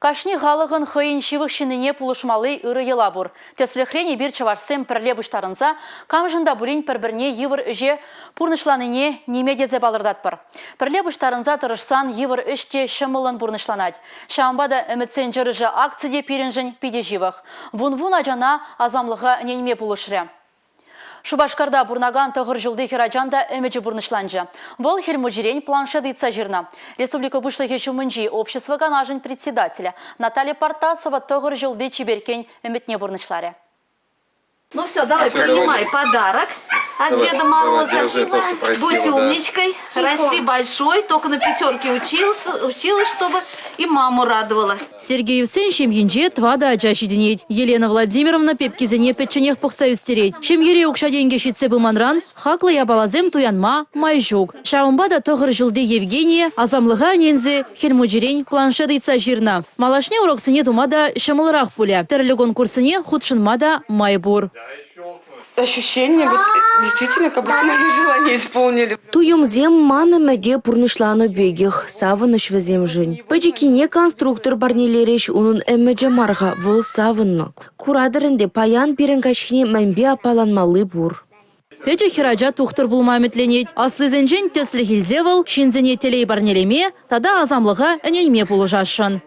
Кашни халығын хыйын шивықшыныне пулышмалы ыры елабур. Теслехрене бір чавашсем пірле бұштарынса, камжында бұлін пір-бірне евір үже пұрнышланыне немедезе балырдатпыр. Пірле бұштарынса тұрышсан евір үште шымылын бұрнышланад. Шамбада үмітсен жырыжы акцияде пирінжін пиде живық. Вун-вун ажана азамлығы ненме пулышры. Шубашкарда бурнаган тығыр жылды хераджанда әмеджі бурнышланжы. Бұл хельмуджирень планшет ыйтса жирна. Республика бұшлығы шумынжи общество ганажын председателя Наталья Партасова тығыр жылды чеберкен әметне бурнышлары. Ну все, давай, принимай подарок от Деда Мороза. Будь умничкой, расти большой, только на пятерке училась, чтобы и маму радовала. Сергеевсен шемьенже твада ажаши денет. Елена Владимировна пепкизене петченех пухсаю стереть. Шемьере укшаденге щитсе буманран, хакла ябалазем туянма майжук. Шаумбада тохыр жылды Евгения, азамлыга нензе хельмуджирень планшет ыйтса жирна. Малашне уроксыне думада шамылырақ пуля. Терлегон курсыне худшынмада майбур. Ощущение, вот действительно, как будто мои желания исполнили. Туюмзем маны мәде пурнышланы бегех, савыныш візем жын. Пәжекіне конструктор барнелереш унын әмәджі марға выл савыннық. Курадырынде паян перенгашіне мәнбе апаланмалы бур. Пече хираджа тухтыр булма метленет. Аслызенжен теслі хилзевыл, шинзене телей барнелеме, тада азамлыға әнелме пулыжашын.